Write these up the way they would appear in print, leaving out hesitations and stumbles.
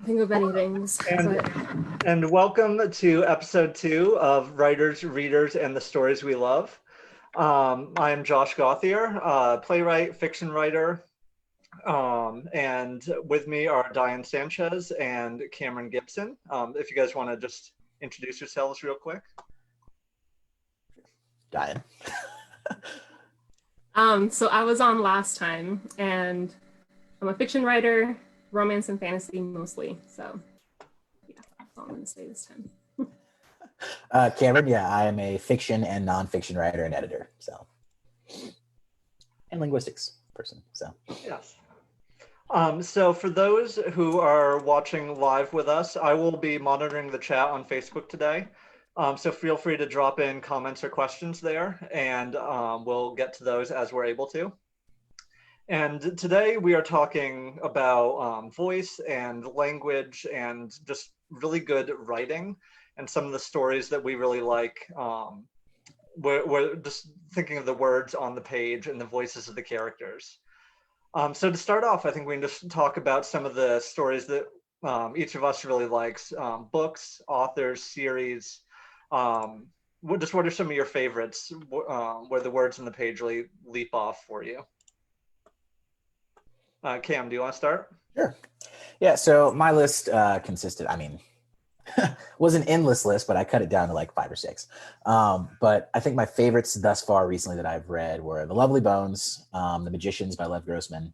think of many things. And welcome to episode 2 of Writers, Readers, and the Stories We Love. I am Josh Gauthier, playwright, fiction writer, and with me are Daien Sanchez and Cameron Gibson. If you guys want to just introduce yourselves real quick. Daien. So I was on last time, and I'm a fiction writer, romance and fantasy mostly. So yeah, that's all I'm going to say this time. Cameron, yeah, I am a fiction and nonfiction writer and editor, and linguistics person. So yes. So for those who are watching live with us, I will be monitoring the chat on Facebook today. So feel free to drop in comments or questions there, and we'll get to those as we're able to. And today we are talking about voice and language and just really good writing and some of the stories that we really like. We're just thinking of the words on the page and the voices of the characters. So to start off, I think we can just talk about some of the stories that each of us really likes, books, authors, series. What are some of your favorites where the words on the page really leap off for you? Cam, do you want to start? Sure. Yeah, so my list consisted, was an endless list, but I cut it down to like 5 or 6. But I think my favorites thus far recently that I've read were The Lovely Bones, The Magicians by Lev Grossman,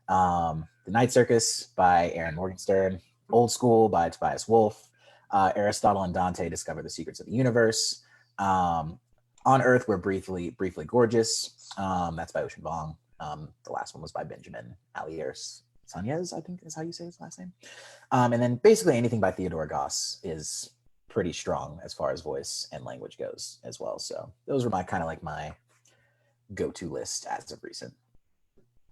The Night Circus by Aaron Morgenstern, Old School by Tobias Wolff, Aristotle and Dante Discover the Secrets of the Universe, On Earth We're Briefly Gorgeous, that's by Ocean Vong. The last one was by Benjamin Aliers Sanchez, I think is how you say his last name. And then basically anything by Theodore Goss is pretty strong as far as voice and language goes as well. So those were my kind of like my go-to list as of recent.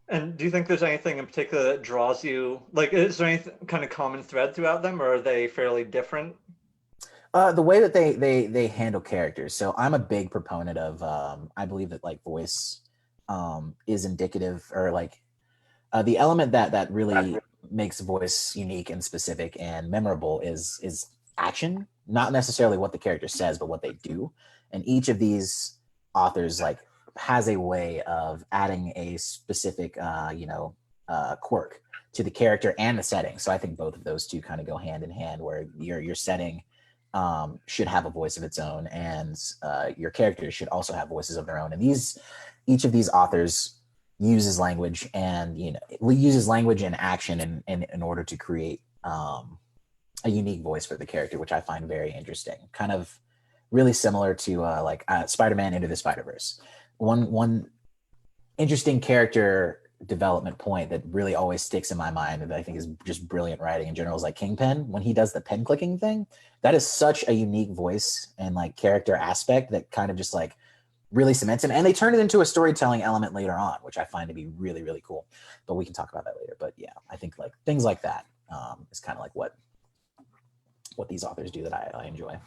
And do you think there's anything in particular that draws you? Like, is there any kind of common thread throughout them, or are they fairly different? The way that they handle characters. So I'm a big proponent of, I believe that like voice is indicative, or like the element that really makes voice unique and specific and memorable is action, not necessarily what the character says, but what they do. And each of these authors like has a way of adding a specific quirk to the character and the setting. So I think both of those two kind of go hand in hand, where your setting should have a voice of its own, and your characters should also have voices of their own. And each of these authors uses language and uses language and action in order to create a unique voice for the character, which I find very interesting. Kind of really similar to Spider-Man Into the Spider-Verse. One interesting character development point that really always sticks in my mind, and I think is just brilliant writing in general, is like Kingpin, when he does the pen clicking thing. That is such a unique voice and like character aspect that kind of just like really cements him, and they turn it into a storytelling element later on, which I find to be really, really cool. But we can talk about that later. But yeah, I think like things like that is kind of like what these authors do that I enjoy.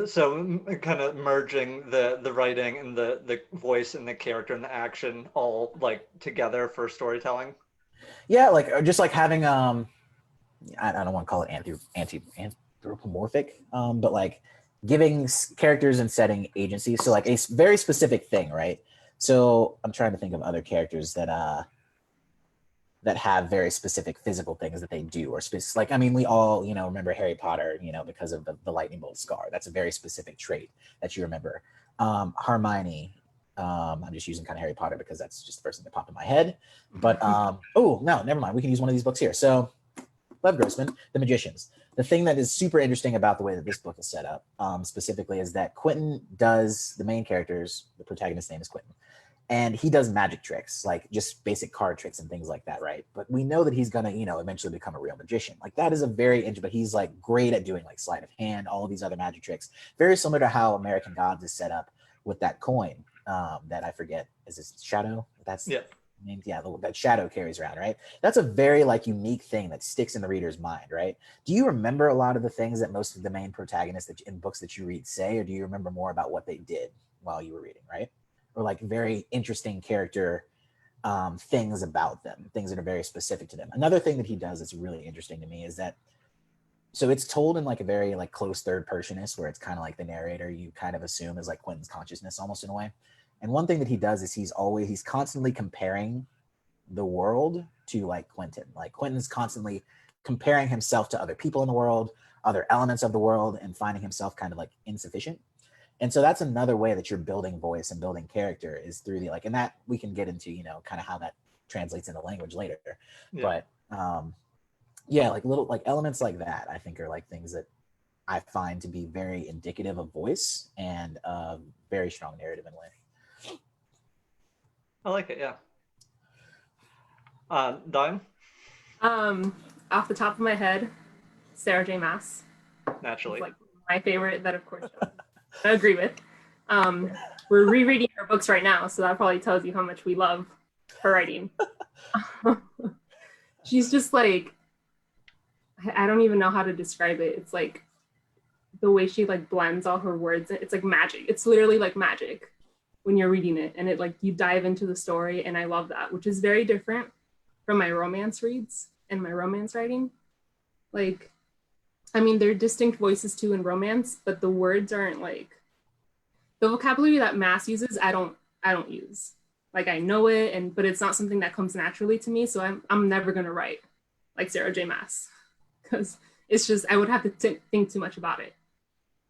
So kind of merging the writing and the voice and the character and the action all like together for storytelling. Yeah, like just like having I don't want to call it anthropomorphic, but like giving characters and setting agency. So like a very specific thing, right? So I'm trying to think of other characters that have very specific physical things that they do, or we all remember Harry Potter, because of the lightning bolt scar. That's a very specific trait that you remember. Hermione, I'm just using kind of Harry Potter because that's just the first thing that popped in my head. But oh no, never mind. We can use one of these books here. So Lev Grossman, The Magicians. The thing that is super interesting about the way that this book is set up, specifically, is that Quentin does, the main characters, the protagonist's name is Quentin, and he does magic tricks, like just basic card tricks and things like that, right? But we know that he's gonna, eventually become a real magician. Like that is a very but he's like great at doing like sleight of hand, all of these other magic tricks, very similar to how American Gods is set up with that coin that I forget, is this Shadow? That's yeah. That Shadow carries around, right? That's a very like unique thing that sticks in the reader's mind, right? Do you remember a lot of the things that most of the main protagonists in books that you read say, or do you remember more about what they did while you were reading, right? Or like very interesting character things about them, things that are very specific to them. Another thing that he does that's really interesting to me is that, so it's told in like a very like close third personist, where it's kind of like the narrator you kind of assume is like Quentin's consciousness almost in a way. And one thing that he does is he's constantly comparing the world to like Quentin. Like Quentin's constantly comparing himself to other people in the world, other elements of the world, and finding himself kind of like insufficient. And so that's another way that you're building voice and building character, is through the like, and that we can get into, you know, kind of how that translates into language later. Yeah. But yeah, like little like elements like that, I think are like things that I find to be very indicative of voice and very strong narrative in a way. I like it, yeah. Daien? Off the top of my head, Sarah J. Maas. Naturally. Like my favorite, that of course I agree with. We're rereading her books right now, so that probably tells you how much we love her writing. She's just like, I don't even know how to describe it. It's like the way she like blends all her words. It's like magic. It's literally like magic when you're reading it, and it like you dive into the story, and I love that, which is very different from my romance reads and my romance writing. Like, I mean, there are distinct voices too in romance, but the words aren't like, the vocabulary that Maas uses, I don't use. Like I know it, but it's not something that comes naturally to me. So I'm never gonna write like Sarah J. Maas, because it's just, I would have to think too much about it.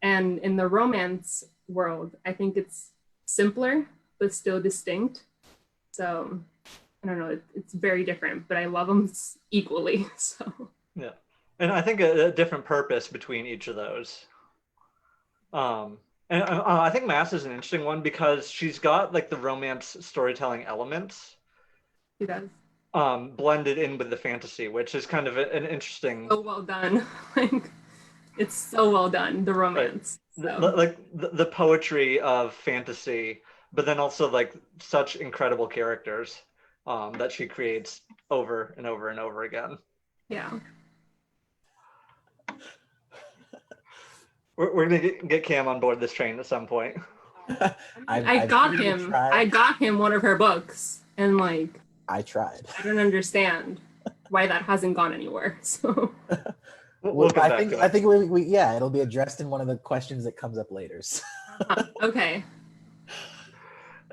And in the romance world, I think it's simpler, but still distinct. So I don't know, it's very different, but I love them equally, so. Yeah, and I think a different purpose between each of those. And I think Maas is an interesting one because she's got like the romance storytelling elements. She does. Blended in with the fantasy, which is kind of an interesting. So well done. Like, it's so well done, the romance. Right. So. Like the poetry of fantasy, but then also like such incredible characters that she creates over and over and over again. Yeah. We're gonna get Cam on board this train at some point. I got him one of her books, and like I tried. I don't understand why that hasn't gone anywhere. So I think we yeah, it'll be addressed in one of the questions that comes up later. So. Okay.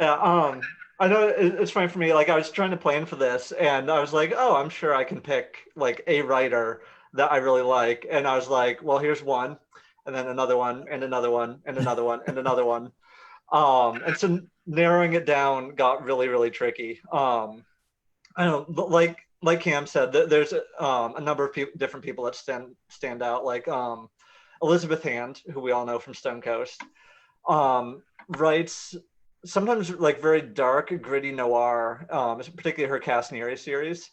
Yeah, I know it's funny for me. Like I was trying to plan for this, and I was like, oh, I'm sure I can pick like a writer that I really like, and I was like, well, here's one. And then another one, and another one, and another one, and another one. And so narrowing it down got really, really tricky. I don't know, like Cam said, there's a number of different people that stand out, like Elizabeth Hand, who we all know from Stonecoast, writes sometimes like very dark, gritty noir, particularly her Castaneri series.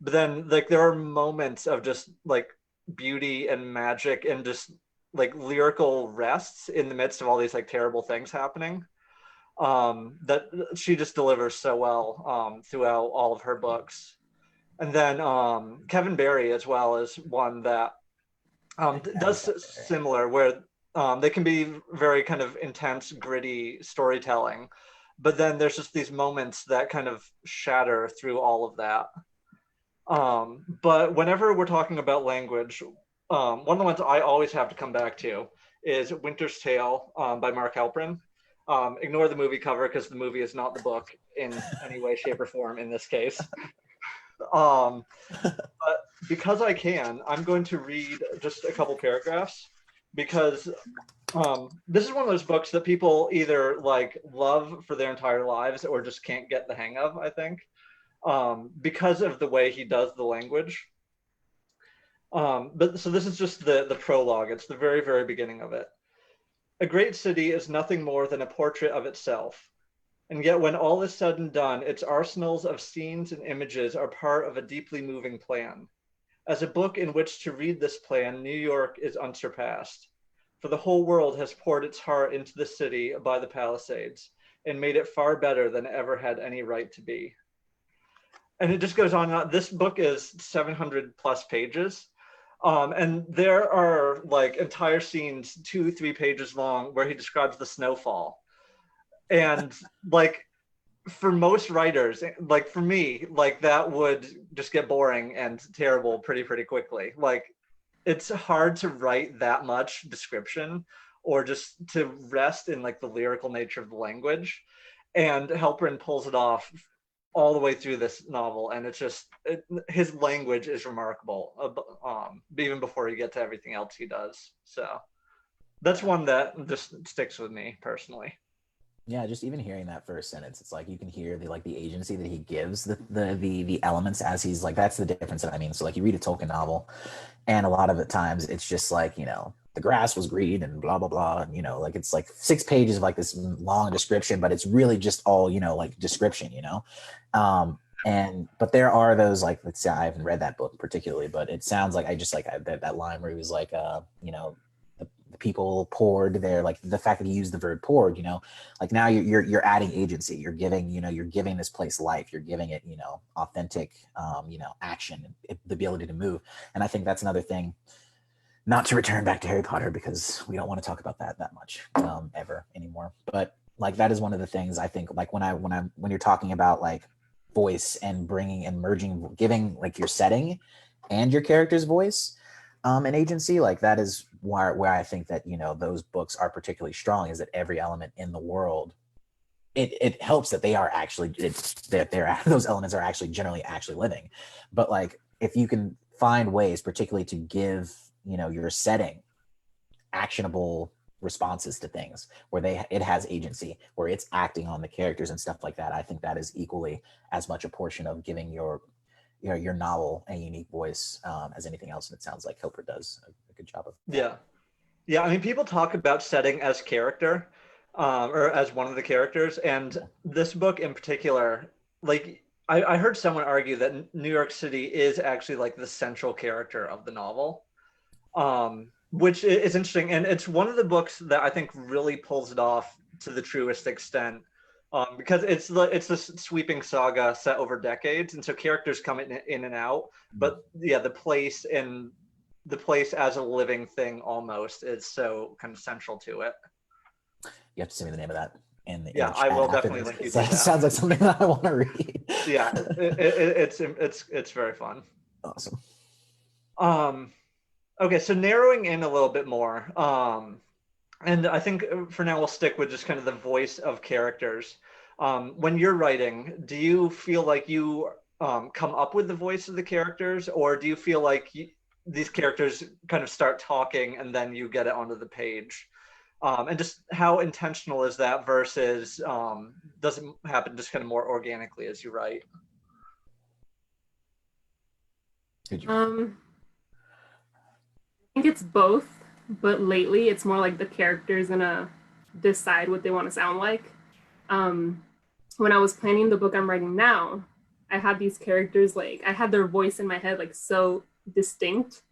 But then like there are moments of just like beauty and magic and just like lyrical rests in the midst of all these like terrible things happening, that she just delivers so well throughout all of her books. And then Kevin Barry as well is one that does similar, where they can be very kind of intense, gritty storytelling, but then there's just these moments that kind of shatter through all of that. But whenever we're talking about language, one of the ones I always have to come back to is Winter's Tale by Mark Halperin. Ignore the movie cover because the movie is not the book in any way, shape, or form in this case. But because I can, I'm going to read just a couple paragraphs, because this is one of those books that people either like love for their entire lives or just can't get the hang of, I think, because of the way he does the language. But so this is just the prologue. It's the very, very beginning of it. A great city is nothing more than a portrait of itself. And yet when all is said and done, its arsenals of scenes and images are part of a deeply moving plan. As a book in which to read this plan, New York is unsurpassed. For the whole world has poured its heart into the city by the Palisades and made it far better than it ever had any right to be. And it just goes on and on. This book is 700 plus pages. And there are like entire scenes, 2-3 pages long, where he describes the snowfall. And like for most writers, like for me, like that would just get boring and terrible pretty quickly. Like it's hard to write that much description or just to rest in like the lyrical nature of the language. And Halperin pulls it off all the way through this novel, and it's just his language is remarkable, even before you get to everything else he does. So that's one that just sticks with me personally. Yeah, just even hearing that first sentence, it's like you can hear the agency that he gives the elements as he's like, that's the difference that I mean. So like you read a Tolkien novel, and a lot of the times it's just like, the grass was green and blah blah blah, and like it's like 6 pages of like this long description, but it's really just all like description, but there are those, like, let's say I haven't read that book particularly, but it sounds like that line where he was like, the people poured there, like the fact that he used the verb poured, like now you're adding agency, you're giving this place life, you're giving it, authentic, action, the ability to move. And I think that's another thing, not to return back to Harry Potter because we don't want to talk about that much ever anymore. But like that is one of the things I think, like when you're talking about like voice and bringing and merging, giving like your setting and your character's voice and agency, like that is where I think that those books are particularly strong, is that every element in the world, it helps that they are actually those elements are actually generally actually living. But like if you can find ways particularly to give your setting actionable responses to things where it has agency, where it's acting on the characters and stuff like that, I think that is equally as much a portion of giving your novel a unique voice as anything else. And it sounds like Hilper does a good job of that. Yeah, I mean, people talk about setting as character or as one of the characters, and this book in particular, like I heard someone argue that New York City is actually like the central character of the novel, which is interesting. And it's one of the books that I think really pulls it off to the truest extent, because it's this sweeping saga set over decades, and so characters come in and out. But yeah, the place as a living thing almost is so kind of central to it. You have to send me the name of that. Yeah, I will definitely link you to that. Sounds like something that I want to read. Yeah, it's very fun. Awesome. Okay, so narrowing in a little bit more, and I think for now we'll stick with just kind of the voice of characters. When you're writing, do you feel like you come up with the voice of the characters, or do you feel like these characters kind of start talking and then you get it onto the page? And just how intentional is that versus does it happen just kind of more organically as you write? I think it's both, but lately it's more like the character's gonna decide what they want to sound like. When I was planning the book I'm writing now, I had these characters, like I had their voice in my head like so distinct,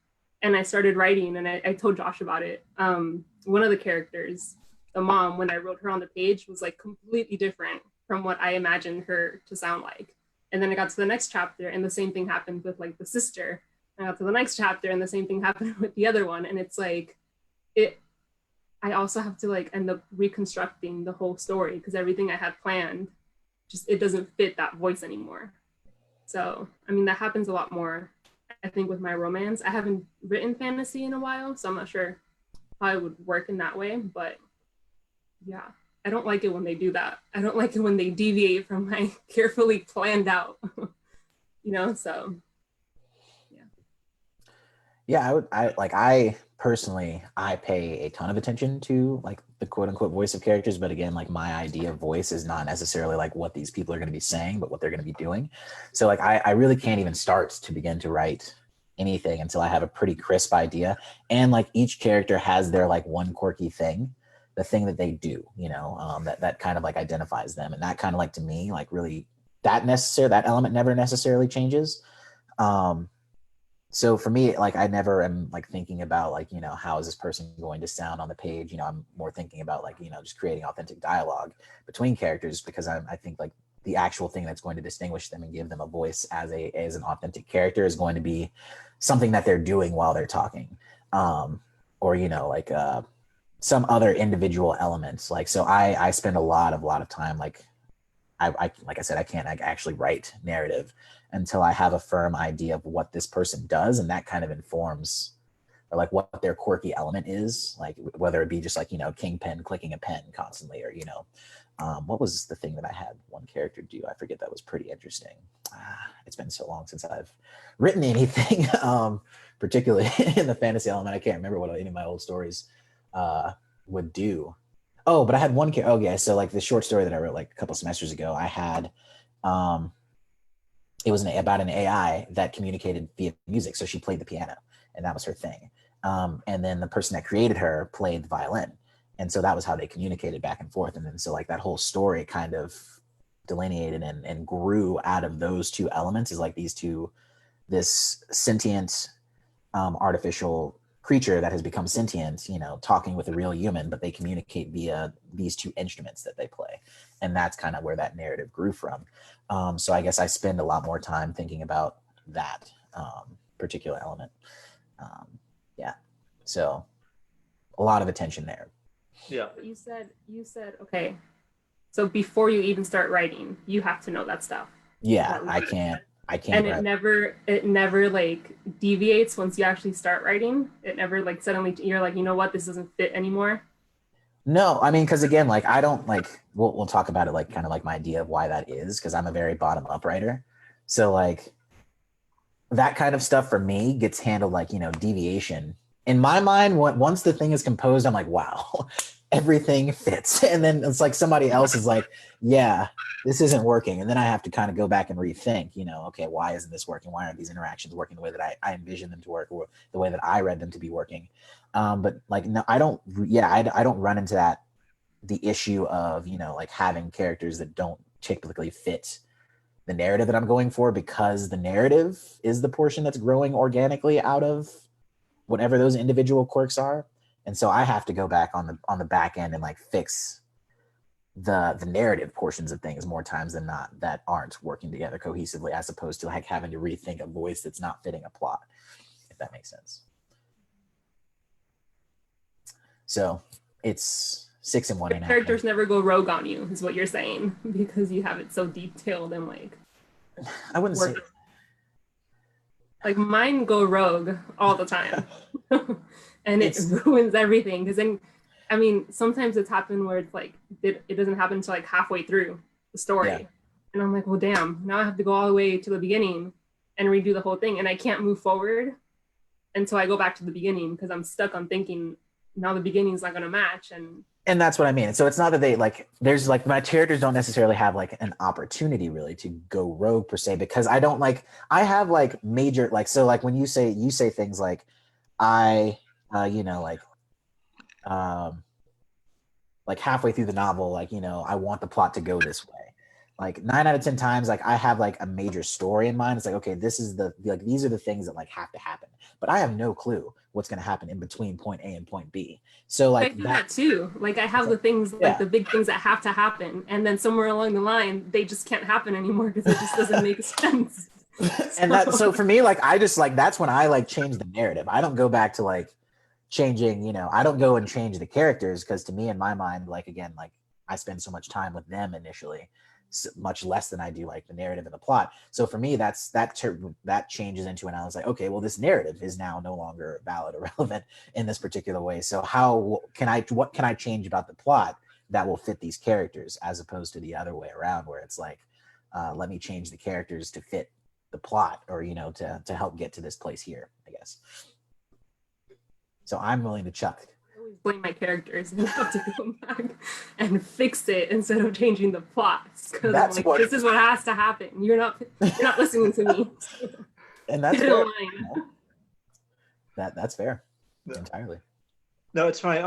and I started writing, and I told Josh about it. One of the characters, the mom, when I wrote her on the page, was like completely different from what I imagined her to sound like. And then I got to the next chapter, and the same thing happened with like the sister. I got to the next chapter, and the same thing happened with the other one. And it's like, I also have to like end up reconstructing the whole story because everything I had planned, just it doesn't fit that voice anymore. So, I mean, that happens a lot more, I think, with my romance. I haven't written fantasy in a while, so I'm not sure how it would work in that way. But yeah, I don't like it when they do that. I don't like it when they deviate from my carefully planned out, so. Yeah, I personally, I pay a ton of attention to like the quote unquote voice of characters. But again, like my idea of voice is not necessarily like what these people are going to be saying, but what they're going to be doing. So like, I really can't even start to begin to write anything until I have a pretty crisp idea. And like each character has their like one quirky thing, the thing that they do, that kind of like identifies them. And that kind of like, to me, like really that element never necessarily changes. So for me, like I never am like thinking about like, how is this person going to sound on the page? I'm more thinking about like, just creating authentic dialogue between characters, because I think like the actual thing that's going to distinguish them and give them a voice as an authentic character is going to be something that they're doing while they're talking, or some other individual elements. Like, so I spend a lot of time like like I said, I can't actually write narrative until I have a firm idea of what this person does, and that kind of informs, or like what their quirky element is, like whether it be just like, Kingpin clicking a pen constantly, or what was the thing that I had one character do? I forget, that was pretty interesting. It's been so long since I've written anything, particularly in the fantasy element. I can't remember what any of my old stories would do. Oh, but I had one character. Oh yeah, so like the short story that I wrote like a couple semesters ago, I had it was about an AI that communicated via music. So she played the piano, and that was her thing. And then the person that created her played the violin. And so that was how they communicated back and forth. And then so like that whole story kind of delineated and grew out of those two elements, is like this sentient artificial creature that has become sentient, talking with a real human, but they communicate via these two instruments that they play. And that's kind of where that narrative grew from. So I guess I spend a lot more time thinking about that particular element. Yeah. So a lot of attention there. Yeah. You said, okay, so before you even start writing, you have to know that stuff. Yeah, I can't. And it never like deviates once you actually start writing. It never like suddenly you're like, what, this doesn't fit anymore. No, I mean, because again, like I don't like, we'll talk about it, like kind of like my idea of why that is, because I'm a very bottom up writer. So like that kind of stuff for me gets handled like, deviation. In my mind, once the thing is composed, I'm like, wow, everything fits. And then it's like somebody else is like, yeah, this isn't working. And then I have to kind of go back and rethink, okay, why isn't this working? Why aren't these interactions working the way that I envision them to work, or the way that I read them to be working? But like, no, I don't run into that, the issue of, like having characters that don't typically fit the narrative that I'm going for, because the narrative is the portion that's growing organically out of whatever those individual quirks are. And so I have to go back on the back end and like fix the narrative portions of things more times than not that aren't working together cohesively, as opposed to like having to rethink a voice that's not fitting a plot, if that makes sense. So it's 6 and 1.5. Characters never go rogue on you, is what you're saying, because you have it so detailed and like. I wouldn't say. Like mine go rogue all the time, and it ruins everything. Because then, I mean, sometimes it's happened where it's like it doesn't happen until like halfway through the story, and I'm like, well, damn, now I have to go all the way to the beginning and redo the whole thing, and I can't move forward until I go back to the beginning, because I'm stuck on thinking now the beginning's not going to match. And that's what I mean. So it's not that they like, there's like, my characters don't necessarily have like an opportunity really to go rogue per se, because I don't like, I have like major, like, so like when you say things like like halfway through the novel, like, I want the plot to go this way. Like 9 out of 10 times, like I have like a major story in mind. It's like, okay, this is these are the things that like have to happen, but I have no clue what's going to happen in between point A and point B. So like I do that too. Like I have the things, like the big things that have to happen, and then somewhere along the line, they just can't happen anymore because it just doesn't make sense. And so for me, like I just like, that's when I like change the narrative. I don't go back to like changing, I don't go and change the characters, because to me, in my mind, like again, like I spend so much time with them initially, so much less than I do like the narrative and the plot. So for me, that changes into, and I was like, okay, well, this narrative is now no longer valid or relevant in this particular way. So what can I change about the plot that will fit these characters, as opposed to the other way around, where it's like, let me change the characters to fit the plot, or to help get to this place here, I guess. So I'm willing to chuck. I always blame my characters and have to go back and fix it instead of changing the plots, because like, this is what has to happen. You're not listening to me. And that's fair. That's fair. Yeah. Entirely. No, it's funny.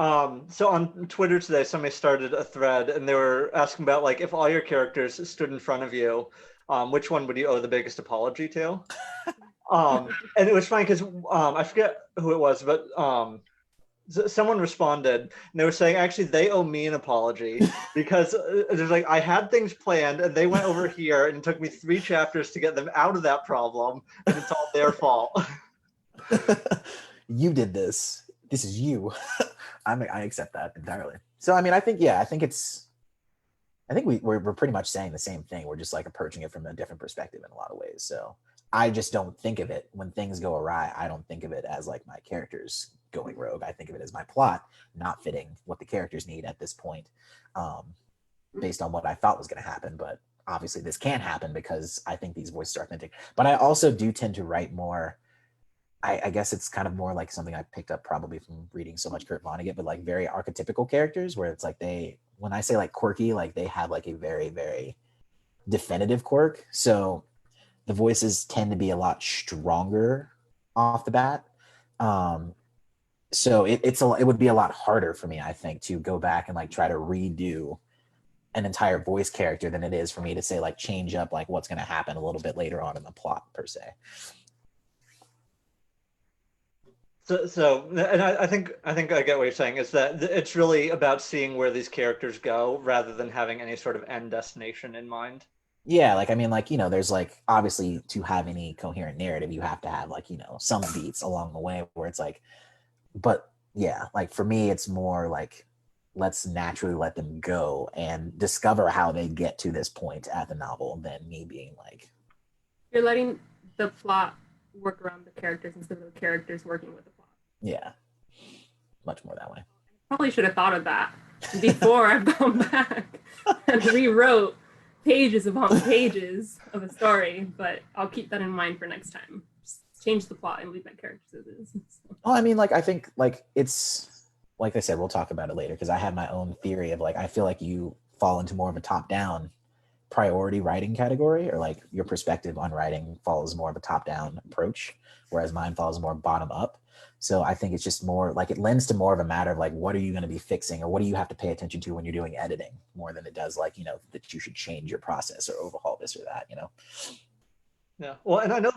So on Twitter today, somebody started a thread, and they were asking about like, if all your characters stood in front of you, which one would you owe the biggest apology to? And it was funny because I forget who it was, but someone responded, and they were saying actually they owe me an apology, because there's like, I had things planned and they went over here, and it took me 3 chapters to get them out of that problem, and it's all their fault. You did this. This is you. I accept that entirely. So I mean, I think it's I think we're pretty much saying the same thing. We're just like approaching it from a different perspective in a lot of ways. So I just don't think of it when things go awry. I don't think of it as like my characters going rogue. I think of it as my plot not fitting what the characters need at this point, based on what I thought was going to happen. But obviously this can't happen because I think these voices are authentic. But I also do tend to write more. I guess it's kind of more like something I picked up probably from reading so much Kurt Vonnegut, but like very archetypical characters where it's like when I say like quirky, like they have like a very, very definitive quirk. So the voices tend to be a lot stronger off the bat. So it would be a lot harder for me, I think, to go back and like try to redo an entire voice character than it is for me to say like change up like what's going to happen a little bit later on in the plot per se. So, and I think I get what you're saying is that it's really about seeing where these characters go rather than having any sort of end destination in mind. Yeah, like I mean, like, there's like obviously to have any coherent narrative, you have to have like, some beats along the way where it's like, but yeah, like for me, it's more like let's naturally let them go and discover how they get to this point at the novel than me being like, you're letting the plot work around the characters instead of the characters working with the plot. Yeah, much more that way. Probably should have thought of that before I've gone back and rewrote pages upon pages of a story, but I'll keep that in mind for next time. Just change the plot and leave my characters as is. Well, I mean, like, I think, like, it's, like I said, we'll talk about it later, because I have my own theory of, like, I feel like you fall into more of a top-down priority writing category, or, like, your perspective on writing follows more of a top-down approach, whereas mine follows more bottom-up. So I think it's just more like it lends to more of a matter of like, what are you going to be fixing or what do you have to pay attention to when you're doing editing more than it does like, that you should change your process or overhaul this or that, Yeah. Well, and I know,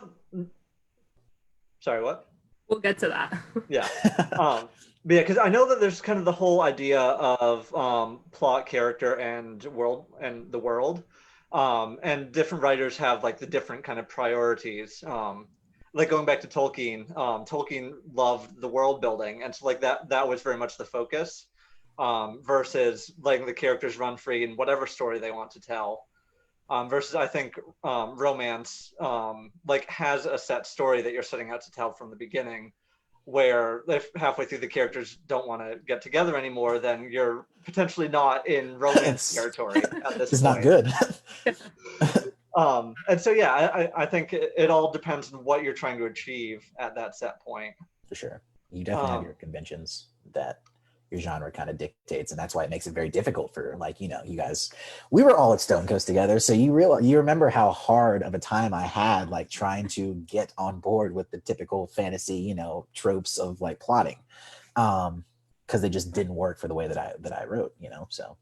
sorry, what? We'll get to that. Yeah. But yeah, because I know that there's kind of the whole idea of plot, character, and world and the world. And different writers have like the different kind of priorities. Like going back to Tolkien, Tolkien loved the world building, and so like that was very much the focus, versus letting the characters run free in whatever story they want to tell. Versus I think romance like has a set story that you're setting out to tell from the beginning, where if halfway through the characters don't want to get together anymore, then you're potentially not in romance territory at this point. It's not good. And so, yeah, I think it all depends on what you're trying to achieve at that set point. For sure. You definitely have your conventions that your genre kind of dictates, and that's why it makes it very difficult for like, you guys, we were all at Stonecoast together, so you remember how hard of a time I had like trying to get on board with the typical fantasy, tropes of like plotting, because they just didn't work for the way that I wrote, so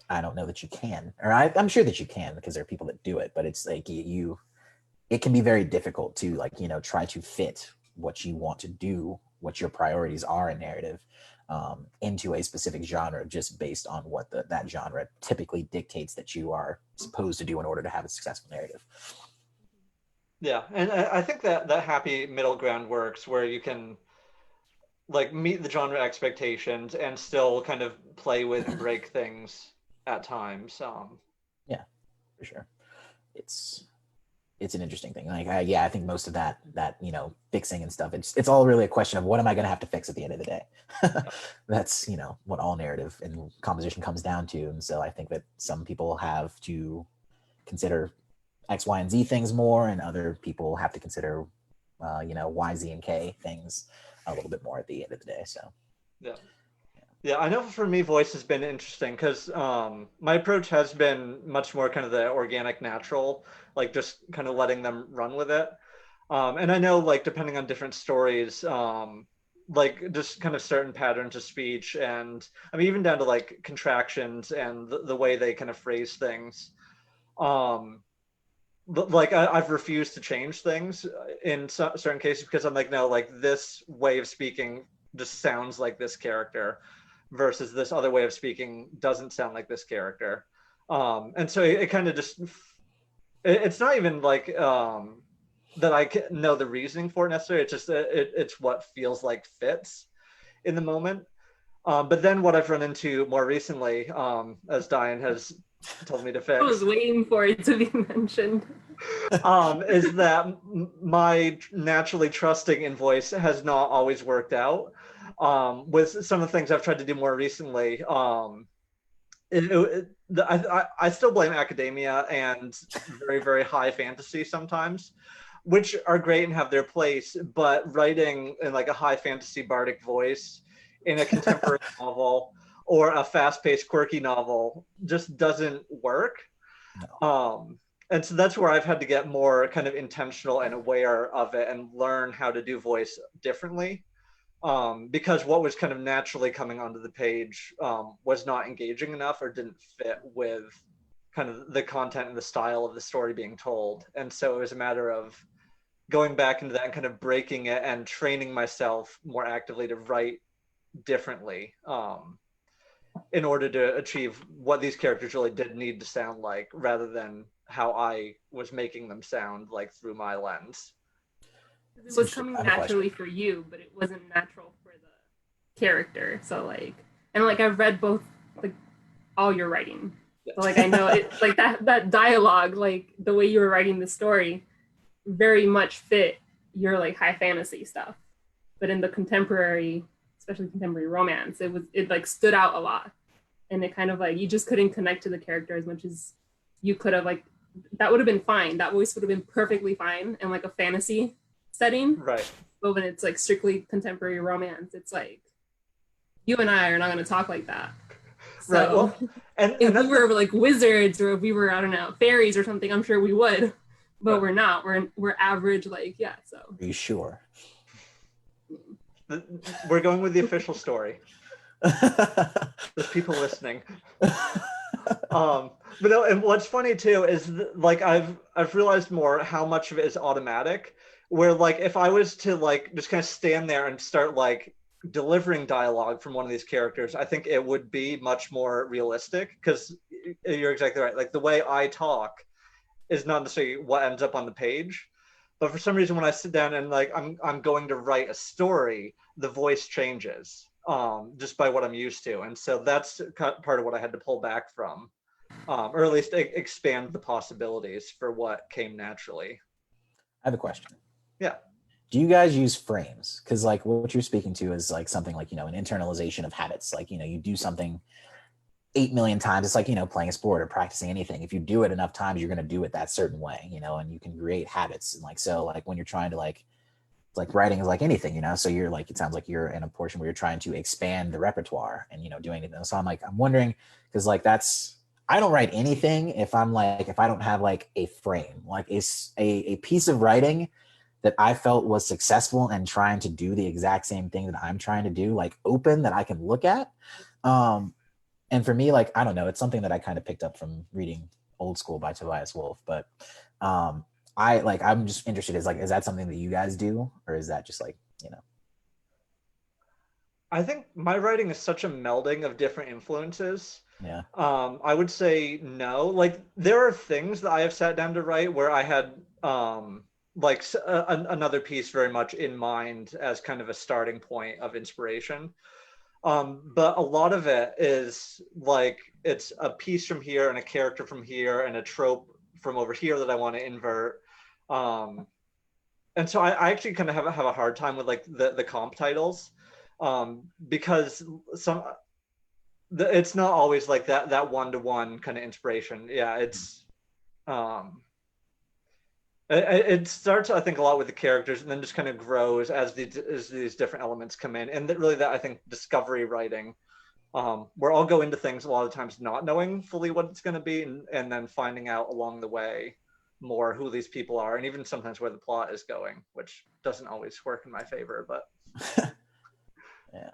I don't know that you can, or I'm sure that you can because there are people that do it, but it's like it can be very difficult to like, try to fit what you want to do, what your priorities are in narrative, into a specific genre just based on what that genre typically dictates that you are supposed to do in order to have a successful narrative. Yeah, and I think that happy middle ground works where you can like meet the genre expectations and still kind of play with and break things at times. Yeah, for sure. It's an interesting thing. Like, I think most of that fixing and stuff, it's all really a question of what am I going to have to fix at the end of the day. That's what all narrative and composition comes down to. And so I think that some people have to consider X, Y, and Z things more, and other people have to consider Y, Z, and K things a little bit more at the end of the day. So yeah, I know for me, voice has been interesting because my approach has been much more kind of the organic, natural, like just kind of letting them run with it. And I know like depending on different stories, like just kind of certain patterns of speech, and I mean even down to like contractions and the way they kind of phrase things. Like I've refused to change things in certain cases because I'm like, no, like this way of speaking just sounds like this character versus this other way of speaking doesn't sound like this character. And so it kind of just, it's not even like that I know the reasoning for it necessarily. It's just it's what feels like fits in the moment. But then what I've run into more recently, as Daien has told me to fix, I was waiting for it to be mentioned. Is that my naturally trusting in voice has not always worked out. With some of the things I've tried to do more recently, I still blame academia and very, very high fantasy sometimes, which are great and have their place, but writing in like a high fantasy bardic voice in a contemporary novel or a fast-paced quirky novel just doesn't work. No. And so that's where I've had to get more kind of intentional and aware of it and learn how to do voice differently. Because what was kind of naturally coming onto the page was not engaging enough or didn't fit with kind of the content and the style of the story being told. And so it was a matter of going back into that and kind of breaking it and training myself more actively to write differently in order to achieve what these characters really did need to sound like, rather than how I was making them sound like through my lens. It was coming naturally for you, but it wasn't natural for the character. So like, and like I've read both, like all your writing. So like I know it, like that dialogue, like the way you were writing the story, very much fit your like high fantasy stuff. But in the contemporary, especially contemporary romance, it like stood out a lot, and it kind of like you just couldn't connect to the character as much as you could have. Like that would have been fine. That voice would have been perfectly fine in like a fantasy setting. Right. But when it's like strictly contemporary romance, it's like you and I are not going to talk like that. So right. Well, and if we were like wizards, or if we were, I don't know, fairies or something, I'm sure we would. But right. We're not. We're average, like, yeah. So are you sure? We're going with the official story. There's people listening. But no, and what's funny too is like I've realized more how much of it is automatic. Where like if I was to like just kind of stand there and start like delivering dialogue from one of these characters, I think it would be much more realistic, because you're exactly right. Like the way I talk is not necessarily what ends up on the page. But for some reason, when I sit down and like I'm going to write a story, the voice changes just by what I'm used to, and so that's part of what I had to pull back from, or at least expand the possibilities for what came naturally. I have a question. Yeah. Do you guys use frames? Because like what you're speaking to is like something like, you know, an internalization of habits. Like, you know, you do something 8 million times. It's like, you know, playing a sport or practicing anything. If you do it enough times, you're going to do it that certain way, you know, and you can create habits. And like, so like when you're trying to like writing is like anything, you know, so you're like, it sounds like you're in a portion where you're trying to expand the repertoire and, you know, doing it. So I'm like, I'm wondering, because like I don't write anything if I don't have like a frame, like a piece of writing that I felt was successful and trying to do the exact same thing that I'm trying to do, like open, that I can look at. And for me, like, I don't know, it's something that I kind of picked up from reading Old School by Tobias Wolff, but I'm just interested, is that something that you guys do, or is that just like, you know? I think my writing is such a melding of different influences. Yeah. I would say no. Like there are things that I have sat down to write where I had like another piece very much in mind as kind of a starting point of inspiration. But a lot of it is like it's a piece from here and a character from here and a trope from over here that I want to invert. And so I actually kind of have a hard time with like the comp titles, because it's not always like that one-to-one kind of inspiration. Yeah, it's it starts, I think, a lot with the characters and then just kind of grows as these different elements come in. And that I think discovery writing, where I'll go into things a lot of times not knowing fully what it's going to be, and then finding out along the way more who these people are, and even sometimes where the plot is going, which doesn't always work in my favor, but yeah,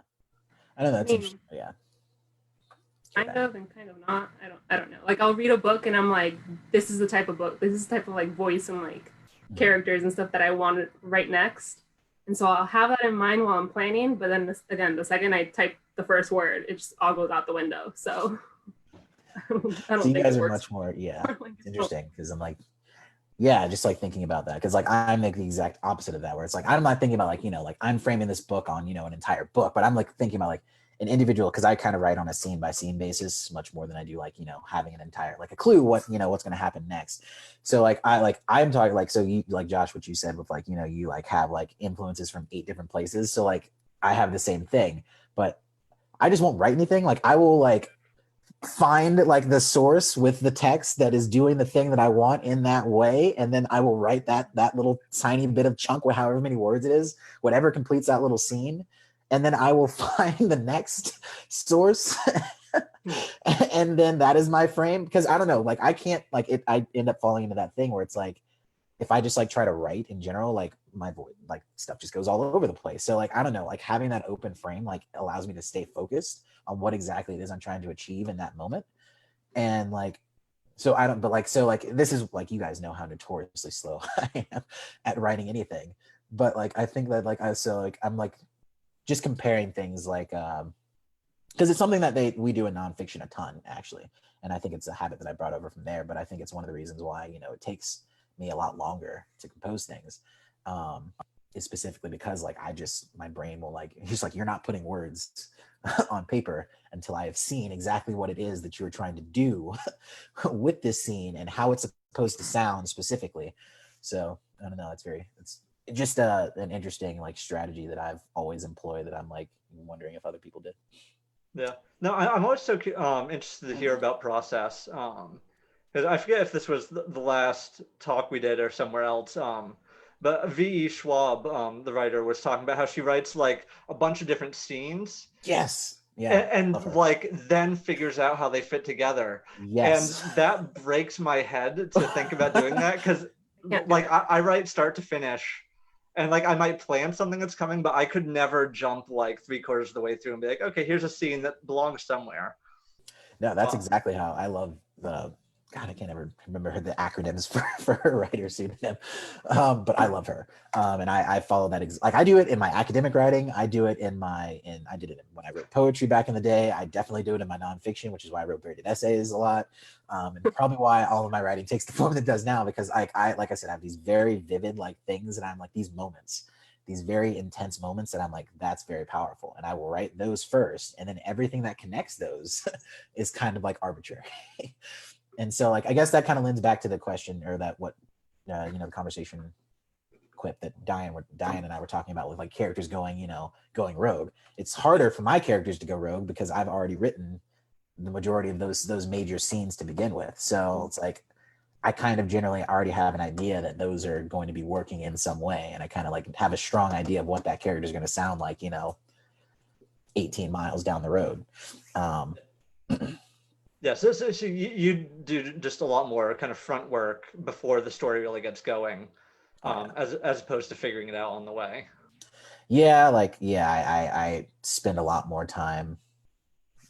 I know that's interesting. Yeah, kind of and kind of not. I don't know. Like I'll read a book and I'm like, this is the type of book, this is the type of like voice and like characters and stuff that I want to write next. And so I'll have that in mind while I'm planning, but then the second I type the first word, it just all goes out the window. So I don't so you think guys are much more, yeah. It's interesting, because I'm like, yeah, just like thinking about that, because like I'm like the exact opposite of that, where it's like I'm not thinking about like, you know, like I'm framing this book on, you know, an entire book, but I'm like thinking about like an individual, because I kind of write on a scene by scene basis much more than I do like, you know, having an entire like a clue what, you know, what's going to happen next. So like I'm talking like, so you like Josh, what you said with like, you know, you like have like influences from 8 different places. So like I have the same thing, but I just won't write anything. Like I will like find like the source with the text that is doing the thing that I want in that way, and then I will write that little tiny bit of chunk with however many words it is, whatever completes that little scene, and then I will find the next source and then that is my frame, because I don't know, like I can't like it, I end up falling into that thing where it's like if I just like try to write in general, like my voice, like stuff just goes all over the place. So like, I don't know, like having that open frame, like allows me to stay focused on what exactly it is I'm trying to achieve in that moment. And like, so I don't, but like, so like, this is like, you guys know how notoriously slow I am at writing anything. But like, I think that like, I'm like just comparing things like, because it's something that we do in nonfiction a ton actually. And I think it's a habit that I brought over from there, but I think it's one of the reasons why, you know, it takes me a lot longer to compose things, is specifically because like my brain will like, he's like, you're not putting words on paper until I have seen exactly what it is that you're trying to do with this scene and how it's supposed to sound specifically. So I don't know, it's just an interesting like strategy that I've always employed that I'm like wondering if other people did. Yeah, no, I'm always so interested to hear about process. Because I forget if this was the last talk we did or somewhere else. But V.E. Schwab, the writer, was talking about how she writes like a bunch of different scenes. Yes. Yeah. And like then figures out how they fit together. Yes. And that breaks my head to think about doing that, because like I write start to finish. And like I might plan something that's coming, but I could never jump like 3/4 of the way through and be like, okay, here's a scene that belongs somewhere. No, that's exactly how I love the. God, I can't ever remember the acronyms for her writer pseudonym, but I love her, and I follow that. Like I do it in my academic writing. I do it I did it when I wrote poetry back in the day. I definitely do it in my nonfiction, which is why I wrote graded essays a lot, and probably why all of my writing takes the form that it does now. Because like I said, I have these very vivid like things, and I'm like these moments, these very intense moments that I'm like, that's very powerful, and I will write those first, and then everything that connects those is kind of like arbitrary. And so like, I guess that kind of lends back to the question, or that what, the conversation quip that Daien and I were talking about with like characters going rogue. It's harder for my characters to go rogue because I've already written the majority of those major scenes to begin with. So it's like, I kind of generally already have an idea that those are going to be working in some way. And I kind of like have a strong idea of what that character is going to sound like, 18 miles down the road. Yeah, so you do just a lot more kind of front work before the story really gets going, as opposed to figuring it out on the way. Yeah, I spend a lot more time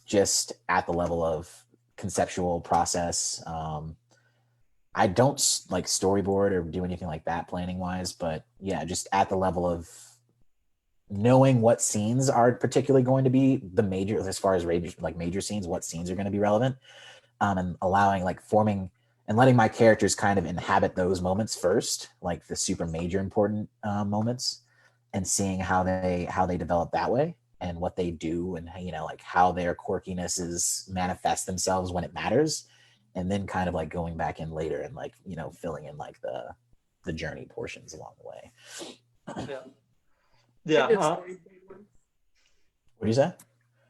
just at the level of conceptual process. I don't like storyboard or do anything like that planning wise, but yeah, just at the level of knowing what scenes are particularly going to be the major, as far as major scenes, what scenes are going to be relevant, and allowing like forming and letting my characters kind of inhabit those moments first, like the super major important moments, and seeing how they develop that way and what they do, and like how their quirkinesses manifest themselves when it matters, and then kind of like going back in later and like filling in like the journey portions along the way. Yeah. Yeah. What do you say?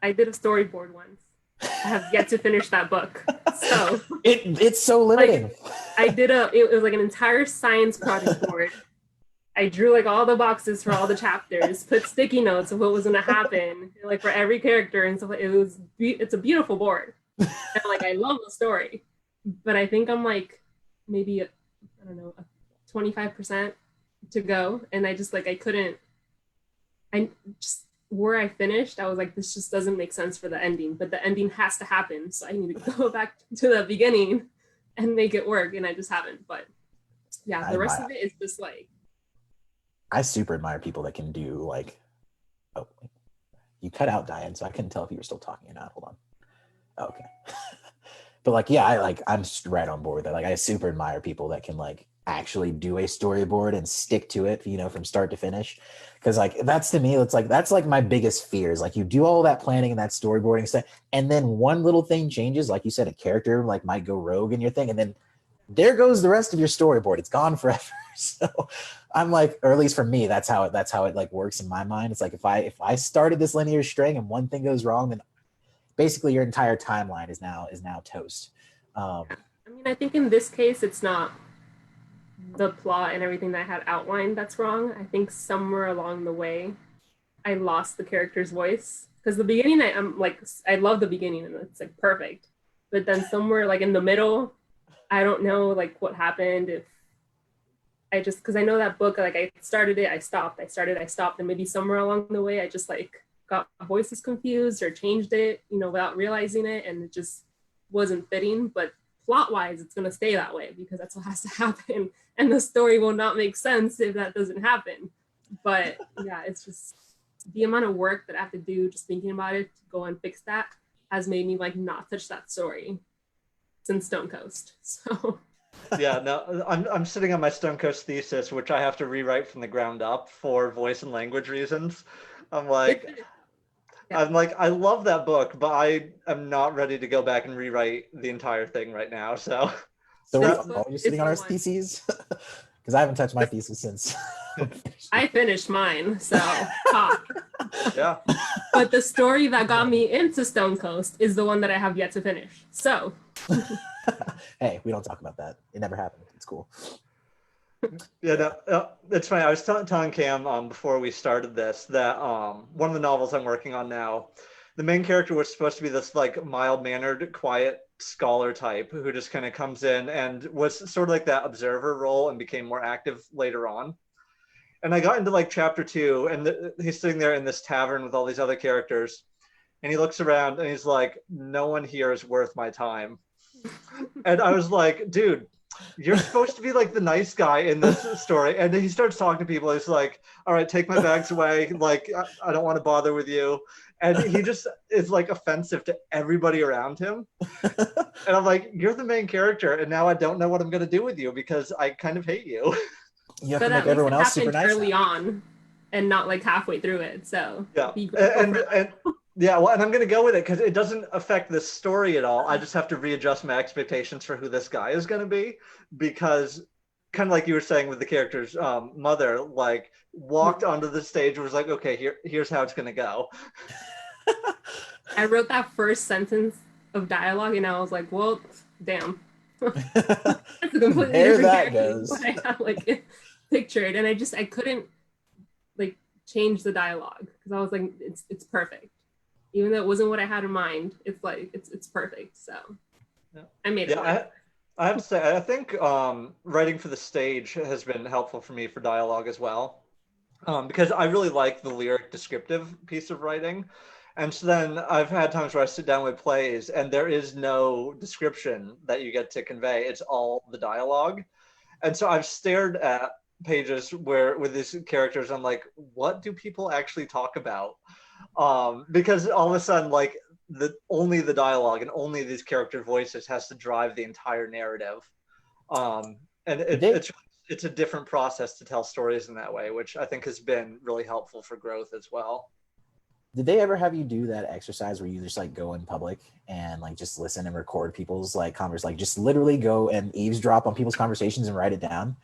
I did a storyboard once. I have yet to finish that book. So it's so limiting. Like, I did it was like an entire science project board. I drew like all the boxes for all the chapters, put sticky notes of what was gonna happen, like for every character and stuff. It's a beautiful board. And like I love the story. But I think I'm like maybe 25% to go. And I just like where I finished, I was like, this just doesn't make sense for the ending, but the ending has to happen. So I need to go back to the beginning and make it work. And I just haven't. But yeah, the rest of it is just like. I super admire people that can do like, oh, you cut out Daien, so I couldn't tell if you were still talking or not. Hold on. Oh, okay. But like, yeah, I'm right on board with that. Like, I super admire people that can like actually do a storyboard and stick to it, from start to finish. Because like that's to me, it's like that's like my biggest fear is like you do all that planning and that storyboarding stuff, and then one little thing changes, like you said, a character like might go rogue in your thing, and then there goes the rest of your storyboard. It's gone forever. So I'm like, or at least for me, that's how it like works in my mind. It's like if I started this linear string and one thing goes wrong, then basically your entire timeline is now toast. I mean, I think in this case, it's not the plot and everything that I had outlined that's wrong. I think somewhere along the way, I lost the character's voice. Because the beginning, I love the beginning and it's like perfect. But then somewhere like in the middle, I don't know like what happened. If I just, because I know that book, like I started it, I stopped, and maybe somewhere along the way, I just like got voices confused or changed it, without realizing it, and it just wasn't fitting. But plot-wise, it's gonna stay that way because that's what has to happen, and the story will not make sense if that doesn't happen. But yeah, it's just the amount of work that I have to do just thinking about it to go and fix that has made me like not touch that story since Stonecoast. So yeah, no, I'm sitting on my Stonecoast thesis, which I have to rewrite from the ground up for voice and language reasons. I'm like, I love that book, but I am not ready to go back and rewrite the entire thing right now. So you're sitting on our theses? Because I haven't touched my thesis since. I finished mine, so yeah. But the story that got me into Stonecoast is the one that I have yet to finish. So hey, we don't talk about that. It never happened. It's cool. Yeah, no, it's funny. I was telling Cam before we started this that one of the novels I'm working on now, the main character was supposed to be this like mild-mannered, quiet scholar type who just kind of comes in and was sort of like that observer role and became more active later on. And I got into like chapter 2, and he's sitting there in this tavern with all these other characters, and he looks around and he's like, "No one here is worth my time." And I was like, dude, you're supposed to be like the nice guy in this story. And then he starts talking to people. He's like, all right, take my bags away. Like, I don't want to bother with you. And he just is like offensive to everybody around him. And I'm like, you're the main character. And now I don't know what I'm going to do with you because I kind of hate you. You have to make everyone else super nice early on and not like halfway through it. So yeah. Yeah, well, and I'm going to go with it because it doesn't affect the story at all. I just have to readjust my expectations for who this guy is going to be, because kind of like you were saying with the character's mother, like walked onto the stage and was like, okay, here's how it's going to go. I wrote that first sentence of dialogue and I was like, well, damn. That's a completely there different that character goes. than what I had like pictured, and I couldn't like change the dialogue because I was like, it's perfect. Even though it wasn't what I had in mind, it's like it's perfect. So yeah. I made it. I have to say, I think writing for the stage has been helpful for me for dialogue as well, because I really like the lyric descriptive piece of writing. And so then I've had times where I sit down with plays and there is no description that you get to convey. It's all the dialogue. And so I've stared at pages where with these characters, I'm like, what do people actually talk about? Because all of a sudden, like only the dialogue and only these character voices has to drive the entire narrative. And it's a different process to tell stories in that way, which I think has been really helpful for growth as well. Did they ever have you do that exercise where you just like go in public and like just listen and record people's like just literally go and eavesdrop on people's conversations and write it down?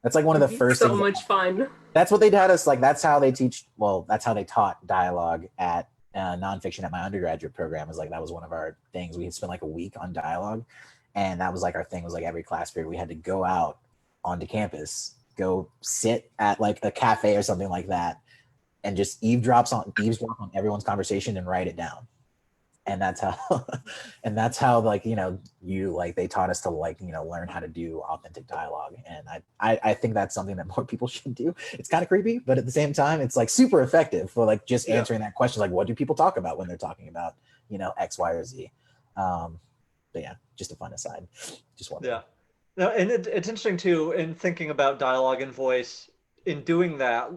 That's like one of the first so things. Much fun. That's what they taught us. Like that's how they teach. Well, that's how they taught dialogue at nonfiction at my undergraduate program. Is like that was one of our things. We had spent like a week on dialogue, and that was like our thing. Was like every class period we had to go out onto campus, go sit at like a cafe or something like that, and just eavesdrop on everyone's conversation and write it down. And that's how like, they taught us to like, learn how to do authentic dialogue. And I think that's something that more people should do. It's kind of creepy, but at the same time, it's like super effective for like just answering that question. Like, what do people talk about when they're talking about, X, Y, or Z? But yeah, just a fun aside. Just one. Yeah. No, and it's interesting too, in thinking about dialogue and voice, in doing that,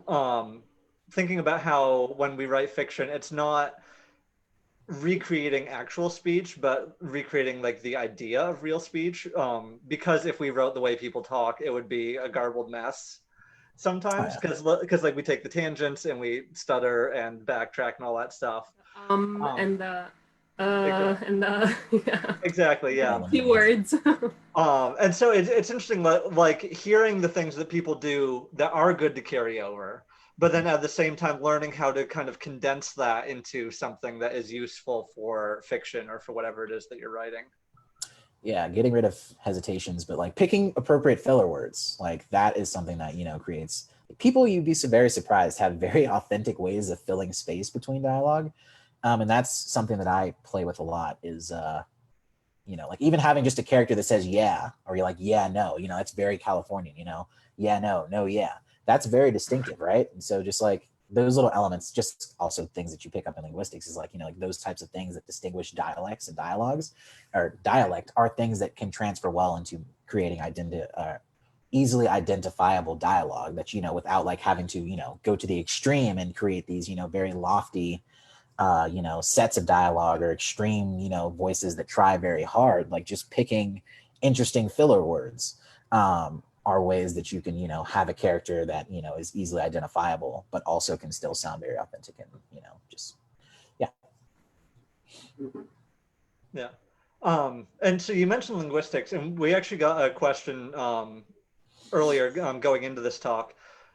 thinking about how when we write fiction, it's not recreating actual speech, but recreating like the idea of real speech. Because if we wrote the way people talk, it would be a garbled mess sometimes, because like we take the tangents and we stutter and backtrack and all that stuff. And the yeah. Exactly, yeah. Keywords. And so it's interesting, like hearing the things that people do that are good to carry over, but then at the same time learning how to kind of condense that into something that is useful for fiction or for whatever it is that you're writing. Yeah, getting rid of hesitations, but like picking appropriate filler words, like that is something that, you know, creates people, you'd be very surprised, have very authentic ways of filling space between dialogue. And that's something that I play with a lot is, you know, like even having just a character that says, yeah, or you're like, yeah, no, you know, that's very Californian, you know, yeah, no, no, yeah, that's very distinctive. Right. And so just like those little elements, just also things that you pick up in linguistics is like, you know, like those types of things that distinguish dialects and dialogues or dialect are things that can transfer well into creating easily identifiable dialogue that, you know, without like having to, you know, go to the extreme and create these, you know, very lofty, you know, sets of dialogue or extreme, you know, voices that try very hard, like just picking interesting filler words are ways that you can, you know, have a character that, you know, is easily identifiable, but also can still sound very authentic and, you know, just, yeah. Yeah. And so you mentioned linguistics, and we actually got a question earlier going into this talk.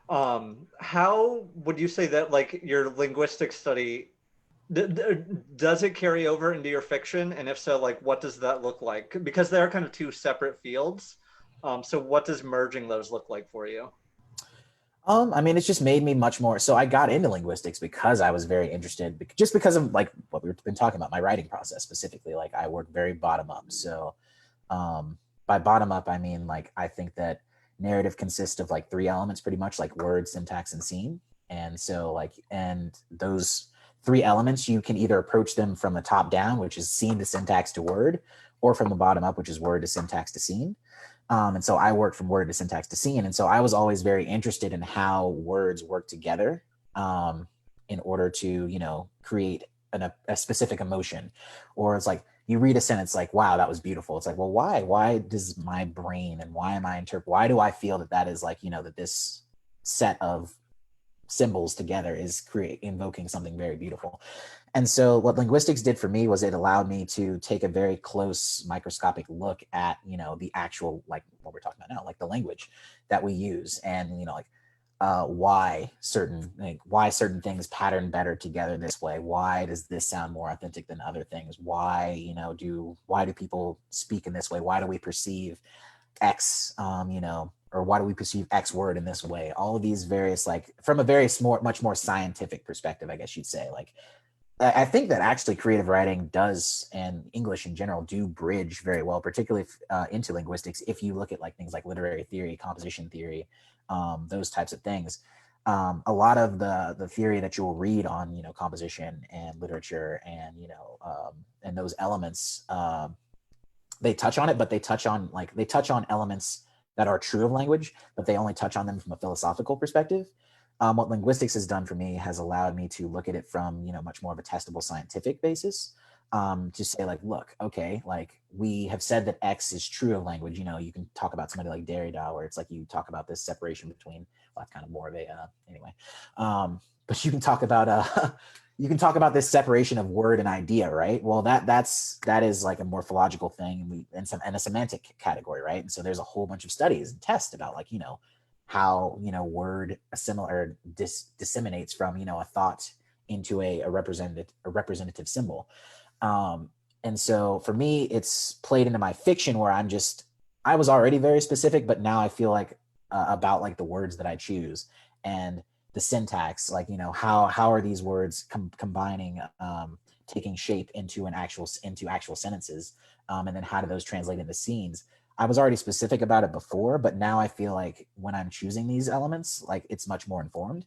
How would you say that like your linguistics study, does it carry over into your fiction? And if so, like what does that look like? Because they are kind of two separate fields. So what does merging those look like for you? I mean, it's just made me much more. So I got into linguistics because I was very interested, just because of like what we've been talking about, my writing process specifically. Like I work very bottom up. So by bottom up, I mean, like, I think that narrative consists of like three elements, pretty much like word, syntax, and scene. And so like, and those three elements, you can either approach them from the top down, which is scene to syntax to word, or from the bottom up, which is word to syntax to scene. And so I worked from word to syntax to scene. And so I was always very interested in how words work together in order to, you know, create a specific emotion. Or it's like you read a sentence like, wow, that was beautiful. It's like, well, why? Why does my brain and why do I feel that that is like, you know, that this set of symbols together is invoking something very beautiful. And so what linguistics did for me was it allowed me to take a very close microscopic look at, you know, the actual, like what we're talking about now, like the language that we use and, you know, like why certain things pattern better together this way. Why does this sound more authentic than other things? Why, you know, why do people speak in this way? Why do we perceive X, you know, or why do we perceive X word in this way? All of these various, like from a very much more scientific perspective, I guess you'd say. Like, I think that actually creative writing does, and English in general, do bridge very well, particularly into linguistics. If you look at like things like literary theory, composition theory, those types of things, a lot of the theory that you will read on, you know, composition and literature and, you know, and those elements, they touch on it, but they touch on elements that are true of language, but they only touch on them from a philosophical perspective. What linguistics has done for me has allowed me to look at it from, you know, much more of a testable scientific basis, to say like, look, okay, like we have said that X is true of language. You know, you can talk about somebody like Derrida, where it's like you talk about this separation between, well, that's kind of more of a anyway, but you can talk about you can talk about this separation of word and idea, right? Well, that is like a morphological thing and a semantic category, right? And so there's a whole bunch of studies and tests about like, you know, how, you know, word disseminates from, you know, a thought into a representative symbol. And so for me, it's played into my fiction where I was already very specific, but now I feel like about like the words that I choose and the syntax, like, you know, how are these words combining, taking shape into actual sentences, and then how do those translate into scenes. I was already specific about it before, but now I feel like when I'm choosing these elements, like it's much more informed.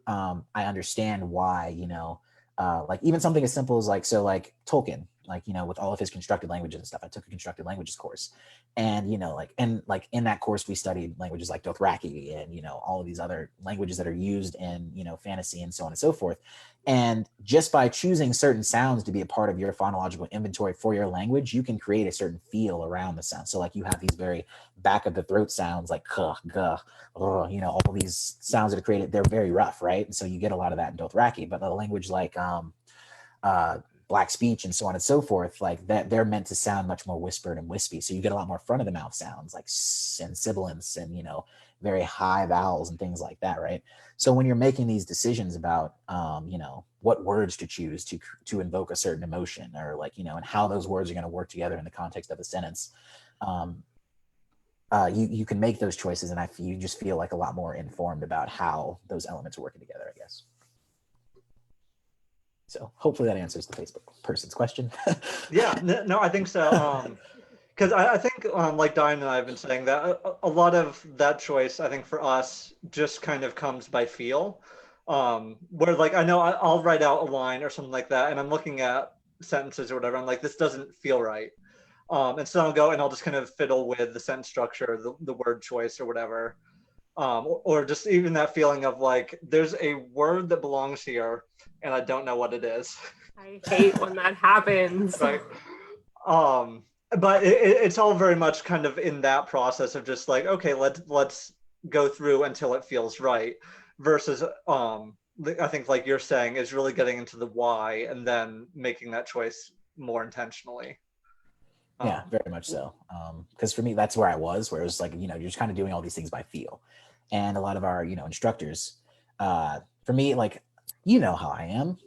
I understand why, you know, like even something as simple as like, so like Tolkien, like, you know, with all of his constructed languages and stuff. I took a constructed languages course, and, you know, like, and like in that course, we studied languages like Dothraki and, you know, all of these other languages that are used in, you know, fantasy and so on and so forth. And just by choosing certain sounds to be a part of your phonological inventory for your language, you can create a certain feel around the sound. So like you have these very back of the throat sounds like kuh, guh, you know, all these sounds that are created, they're very rough, right? And so you get a lot of that in Dothraki. But a language like Black speech and so on and so forth, like that, they're meant to sound much more whispered and wispy. So you get a lot more front of the mouth sounds like s and sibilants and, you know, very high vowels and things like that, right? So when you're making these decisions about, you know, what words to choose to invoke a certain emotion, or like, you know, and how those words are going to work together in the context of a sentence, you can make those choices, and you just feel like a lot more informed about how those elements are working together, I guess. So hopefully that answers the Facebook person's question. Yeah, no, I think so. Because I think, like Daien and I have been saying, that a lot of that choice, I think for us, just kind of comes by feel. Where like I know I'll write out a line or something like that, and I'm looking at sentences or whatever. I'm like, this doesn't feel right. And so I'll go and I'll just kind of fiddle with the sentence structure, the word choice or whatever. Or just even that feeling of like, there's a word that belongs here, and I don't know what it is. I hate when that happens. Right. But it's all very much kind of in that process of just like, okay, let's go through until it feels right. Versus, I think like you're saying, is really getting into the why and then making that choice more intentionally. Yeah, very much so. Because for me, that's where I was, where it was like, you know, you're just kind of doing all these things by feel. And a lot of our, you know, instructors, for me, like, you know how I am.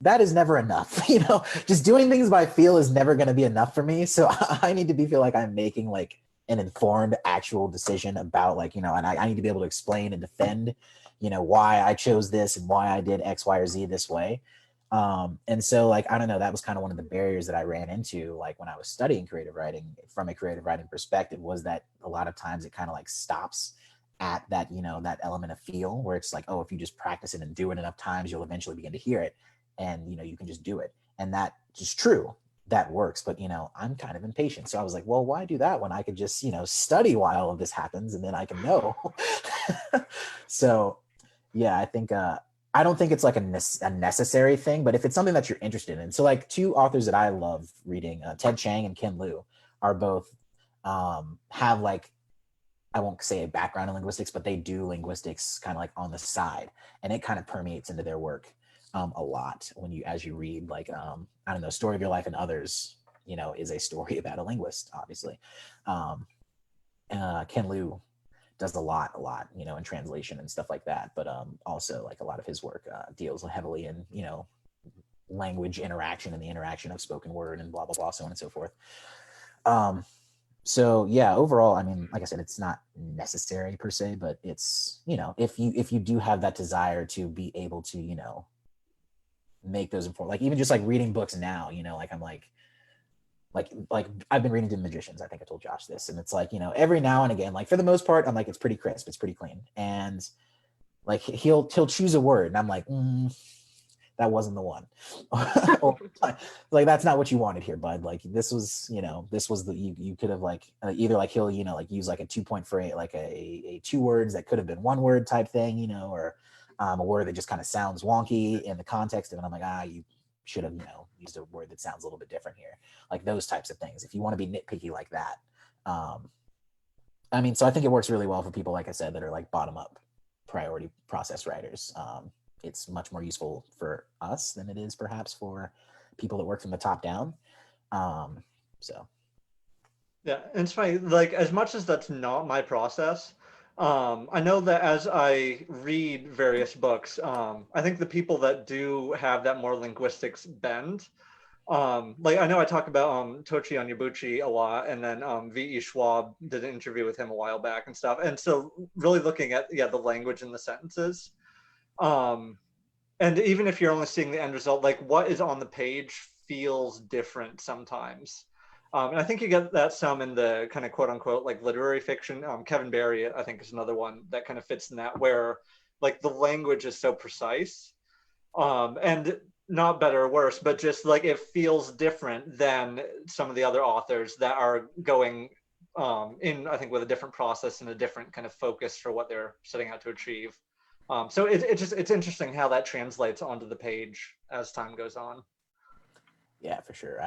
That is never enough. You know, just doing things by feel is never going to be enough for me. So I need to feel like I'm making like an informed actual decision about, like, you know, and I need to be able to explain and defend, you know, why I chose this and why I did X, Y, or Z this way. And so like, I don't know, that was kind of one of the barriers that I ran into, like when I was studying creative writing from a creative writing perspective, was that a lot of times it kind of like stops at that, you know, that element of feel where it's like, oh, if you just practice it and do it enough times, you'll eventually begin to hear it. And, you know, you can just do it. And that is true. That works. But, you know, I'm kind of impatient. So I was like, well, why do that when I could just, you know, study while all of this happens and then I can know. So, yeah, I think, I don't think it's like a necessary thing, but if it's something that you're interested in. So like two authors that I love reading, Ted Chang and Ken Liu, are both have like, I won't say a background in linguistics, but they do linguistics kind of like on the side, and it kind of permeates into their work a lot when as you read, like, I don't know, Story of Your Life and Others, you know, is a story about a linguist, obviously. Ken Liu does a lot, you know, in translation and stuff like that. But also like a lot of his work deals heavily in, you know, language interaction and the interaction of spoken word and blah, blah, blah, so on and so forth. So yeah, overall, I mean, like I said, it's not necessary per se, but it's, you know, if you do have that desire to be able to, you know, make those important, like even just like reading books now, you know, like I'm like I've been reading The Magicians. I think I told Josh this, and it's like, you know, every now and again, like for the most part, I'm like, it's pretty crisp, it's pretty clean, and like he'll choose a word, and I'm like, that wasn't the one. Or, like, that's not what you wanted here, bud. Like this was, you know, this was the, you could have like either like he'll, you know, like use like a 2-point phrase, like a 2 words that could have been 1 word type thing, you know, or a word that just kind of sounds wonky in the context of it. I'm like, you should have, you know, used a word that sounds a little bit different here. Like those types of things. If you want to be nitpicky like that. I mean, so I think it works really well for people, like I said, that are like bottom up priority process writers. It's much more useful for us than it is perhaps for people that work from the top down. So. Yeah, and it's funny, like as much as that's not my process, I know that as I read various books, I think the people that do have that more linguistics bend, like I know I talk about Tochi Onyebuchi a lot, and then V.E. Schwab did an interview with him a while back and stuff. And so really looking at, the language in the sentences. And even if you're only seeing the end result, like what is on the page feels different sometimes. And I think you get that some in the kind of quote unquote like literary fiction. Kevin Barry, I think, is another one that kind of fits in that, where like the language is so precise. And not better or worse, but just like it feels different than some of the other authors that are going in, I think, with a different process and a different kind of focus for what they're setting out to achieve. So it's interesting how that translates onto the page as time goes on. Yeah, for sure.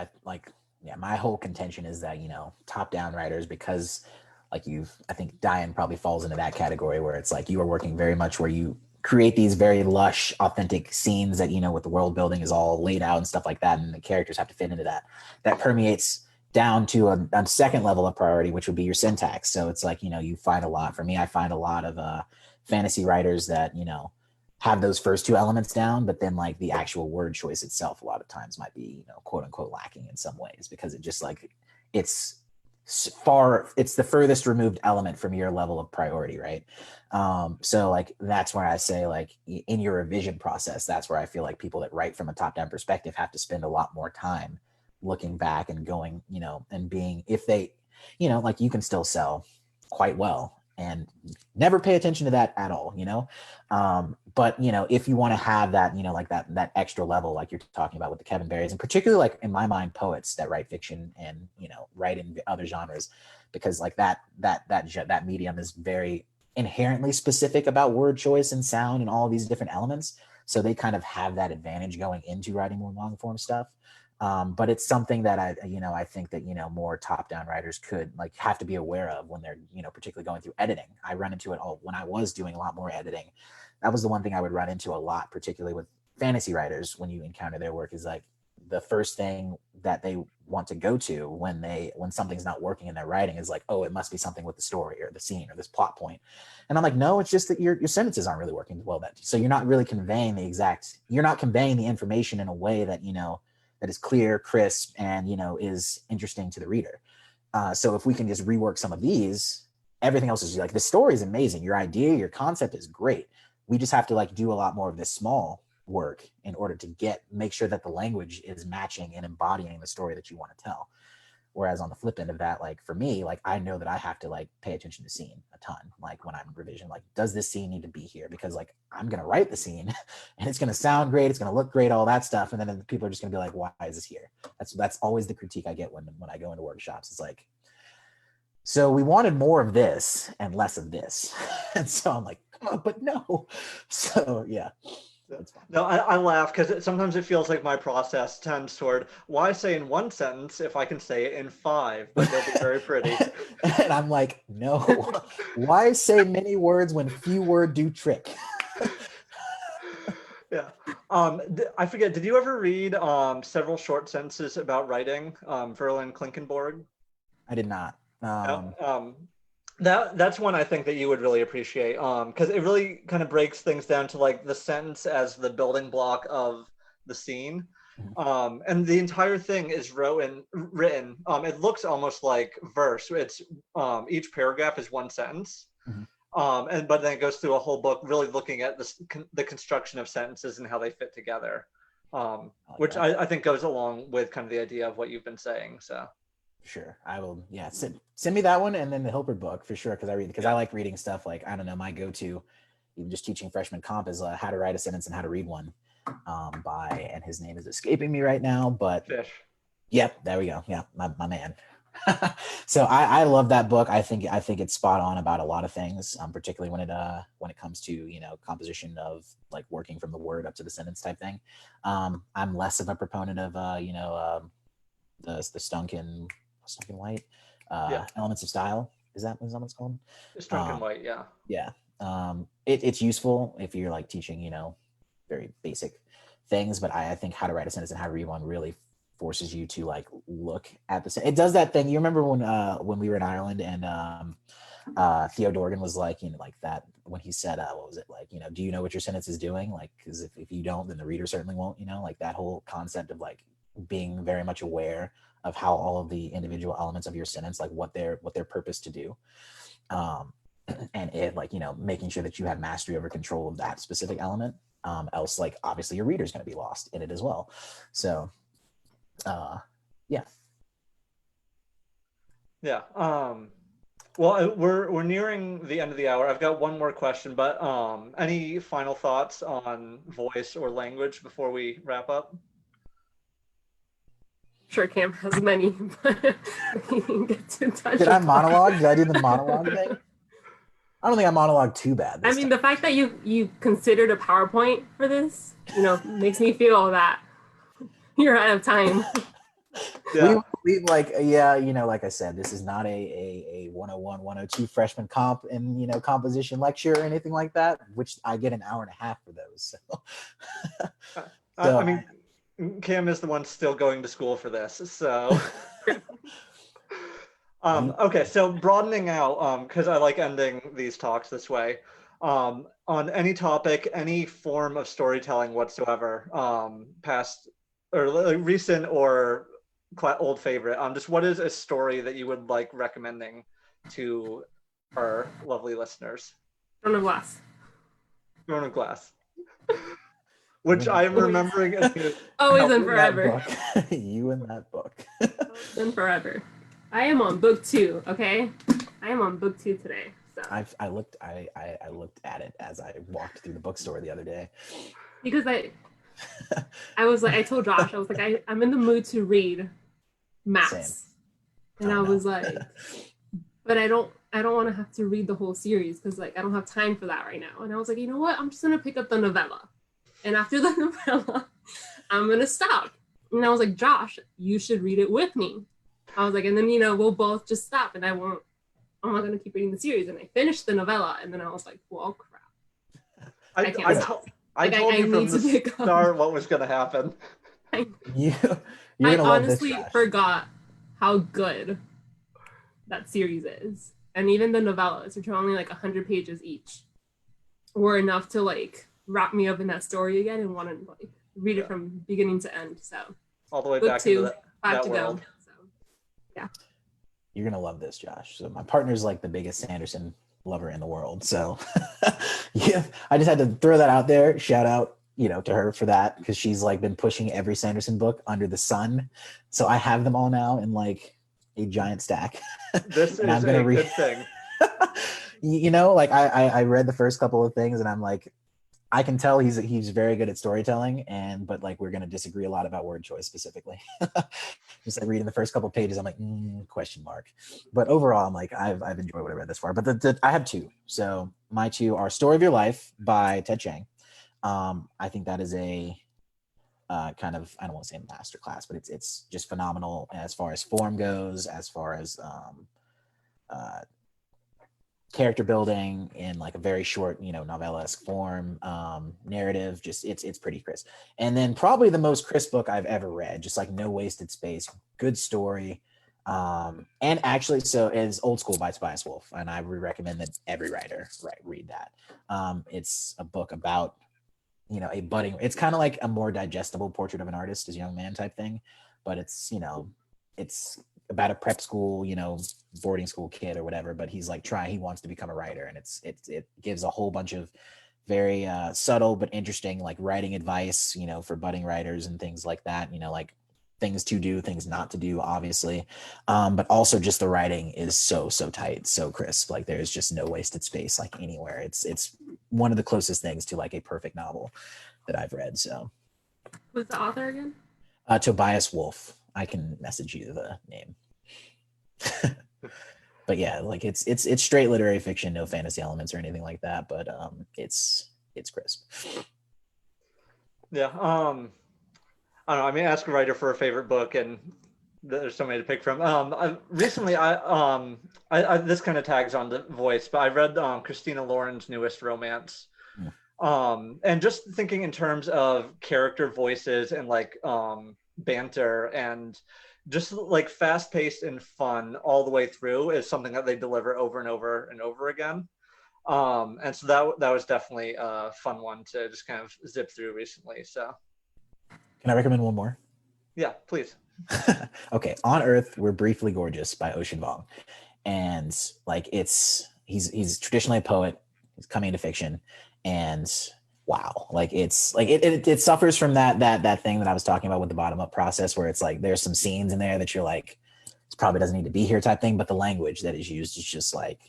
My whole contention is that, top-down writers, because I think Daien probably falls into that category where it's like you are working very much where you create these very lush, authentic scenes that, with the world building is all laid out and stuff like that, and the characters have to fit into that. That permeates down to a second level of priority, which would be your syntax. So it's like, you find a lot, for me, I find a lot of fantasy writers that, have those first two elements down, but then like the actual word choice itself a lot of times might be, quote unquote lacking in some ways, because it just like, it's the furthest removed element from your level of priority, right? So like that's where I say, like, in your revision process, that's where I feel like people that write from a top-down perspective have to spend a lot more time looking back and going, and being, if they, like, you can still sell quite well and never pay attention to that at all, but if you want to have that, like that extra level, like you're talking about with the Kevin Barrys, and particularly like in my mind, poets that write fiction and write in other genres, because like that medium is very inherently specific about word choice and sound and all these different elements, so they kind of have that advantage going into writing more long form stuff. But it's something that I think that, more top-down writers could like have to be aware of when they're, particularly going through editing. I run into it all when I was doing a lot more editing. That was the one thing I would run into a lot, particularly with fantasy writers. When you encounter their work, is like the first thing that they want to go to when something's not working in their writing is like, oh, it must be something with the story or the scene or this plot point. And I'm like, no, it's just that your sentences aren't really working well. So you're not really conveying you're not conveying the information in a way that, that is clear, crisp, and is interesting to the reader. So if we can just rework some of these, everything else is like, the story is amazing. Your idea, your concept is great. We just have to like do a lot more of this small work in order to make sure that the language is matching and embodying the story that you want to tell. Whereas on the flip end of that, like for me, like I know that I have to like pay attention to scene a ton. Like when I'm revision, like, does this scene need to be here? Because like I'm gonna write the scene and it's gonna sound great, it's gonna look great, all that stuff, and then people are just gonna be like, why is this here? That's always the critique I get when I go into workshops. It's like, so we wanted more of this and less of this, and so I'm like, oh, but no. So yeah. No, I laugh because sometimes it feels like my process tends toward, why say in one sentence if I can say it in 5, but they'll be very pretty. And I'm like, no, why say many words when few words do trick? Yeah. I forget, did you ever read several short sentences about writing, Verlin Klinkenborg? I did not. That's one I think that you would really appreciate, because it really kind of breaks things down to like the sentence as the building block of the scene. And the entire thing is written. It looks almost like verse. It's each paragraph is one sentence. But then it goes through a whole book really looking at the construction of sentences and how they fit together, which I think goes along with kind of the idea of what you've been saying. So sure, I will. Yeah, send me that one and then the Hilpert book for sure, because I like reading stuff. Like, I don't know, my go-to, even just teaching freshman comp, is How to Write a Sentence and How to Read One, by, and his name is escaping me right now, but Fish. Yep, there we go. Yeah, my man. So I love that book. I think it's spot on about a lot of things, particularly when it comes to composition of like working from the word up to the sentence type thing. I'm less of a proponent of the Stunken White Elements of Style. Is that what it's called? Stunken White, yeah. Yeah. It's useful if you're like teaching very basic things, but I think How to Write a Sentence and How to Read One really forces you to like look at the. It does that thing. You remember when we were in Ireland and Theo Dorgan was like, like that when he said, what was it like? Do you know what your sentence is doing? Like, because if you don't, then the reader certainly won't. Like that whole concept of like being very much aware of how all of the individual elements of your sentence, like what their purpose to do, and it like making sure that you have mastery over control of that specific element. Else, like obviously your reader's going to be lost in it as well. So. Yeah. Well, we're nearing the end of the hour. I've got one more question, but any final thoughts on voice or language before we wrap up? Sure, Cam has many, but we can get to touch Did I upon- monologue? Did I do the monologue thing? I don't think I monologued too bad. I mean, the fact that you considered a PowerPoint for this, makes me feel that you're out of time. Yeah. We like I said, this is not a 101, 102 freshman comp in composition lecture or anything like that, which I get an hour and a half for those. So, I mean, Cam is the one still going to school for this, so. Okay, so broadening out, because I like ending these talks this way, on any topic, any form of storytelling whatsoever, past or recent or old favorite, just what is a story that you would like recommending to our lovely listeners? Throne of Glass. Throne of Glass. Which I am remembering. Always and forever. You and that book. And forever. I am on book 2, okay? I am on book 2 today. So. I looked at it as I walked through the bookstore the other day. Because I was like, I told Josh, I was like, I'm in the mood to read maps. Same. And I was like, but I don't want to have to read the whole series because I don't have time for that right now. And I was like, you know what? I'm just gonna pick up the novella. And after the novella, I'm gonna stop. And I was like, Josh, you should read it with me. I was like, and then we'll both just stop and I'm not gonna keep reading the series. And I finished the novella and then I was like, well, crap. I told you from the start what was gonna happen. I honestly forgot how good that series is. And even the novellas, which are only 100 pages each, were enough to wrap me up in that story again and want to read it from beginning to end. So all the way book back 2, into 5 that to world. go. So yeah. You're gonna love this, Josh. So my partner's the biggest Sanderson lover in the world. So yeah, I just had to throw that out there. Shout out, to her for that, because she's been pushing every Sanderson book under the sun. So I have them all now in a giant stack. This is a good thing. I read the first couple of things and I'm like, I can tell he's very good at storytelling, but we're gonna disagree a lot about word choice specifically. Just reading the first couple of pages, I'm like, question mark. But overall, I'm I've enjoyed what I read this far. But I have 2. So my 2 are Story of Your Life by Ted Chang. I think that is a kind of, I don't want to say masterclass, but it's just phenomenal as far as form goes, as far as character building in a very short, novella-esque form, narrative, just it's pretty crisp. And then probably the most crisp book I've ever read, just no wasted space, good story. And actually, so is Old School by Tobias Wolff, and I would recommend that every writer read that. It's a book about a budding, it's kind of like a more digestible Portrait of an Artist as a Young Man type thing, but it's it's about a prep school, boarding school kid or whatever, but he's he wants to become a writer, and it gives a whole bunch of very subtle but interesting writing advice, for budding writers and things like that, things to do, things not to do, obviously, but also just the writing is so tight, so crisp. There's just no wasted space anywhere. It's one of the closest things to a perfect novel that I've read. So who's the author again? Tobias Wolff. I can message you the name. But yeah, it's straight literary fiction, no fantasy elements or anything like that, but it's crisp. Yeah. I don't know. I mean, ask a writer for a favorite book, and there's so many to pick from. Recently, I this kind of tags on the voice, but I read Christina Lauren's newest romance. And just thinking in terms of character voices and banter and just fast-paced and fun all the way through is something that they deliver over and over and over again. And so that was definitely a fun one to just kind of zip through recently. So can I recommend one more? Yeah, please. Okay, On Earth We're Briefly Gorgeous by Ocean Vong. And he's traditionally a poet. He's coming into fiction, and wow, it suffers from that thing that I was talking about with the bottom up process, where it's there's some scenes in there that you're probably doesn't need to be here type thing, but the language that is used is just like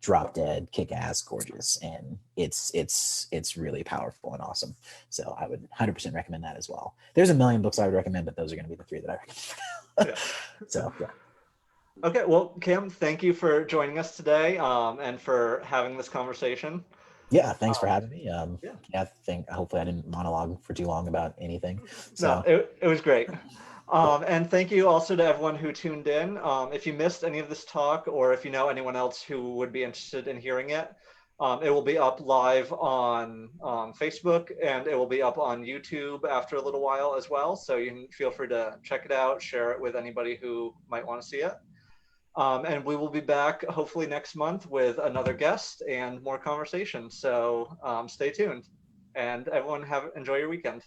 drop dead, kick ass, gorgeous, and it's really powerful and awesome. So I would 100% recommend that as well. There's a million books I would recommend, but those are going to be the three that I recommend. So yeah. Okay, well, Cam, thank you for joining us today, and for having this conversation. Yeah, thanks for having me. Yeah. I think hopefully I didn't monologue for too long about anything. No, it was great. And thank you also to everyone who tuned in. If you missed any of this talk, or if you know anyone else who would be interested in hearing it, it will be up live on Facebook, and it will be up on YouTube after a little while as well. So you can feel free to check it out, share it with anybody who might want to see it. And we will be back hopefully next month with another guest and more conversation. So stay tuned, and everyone enjoy your weekend.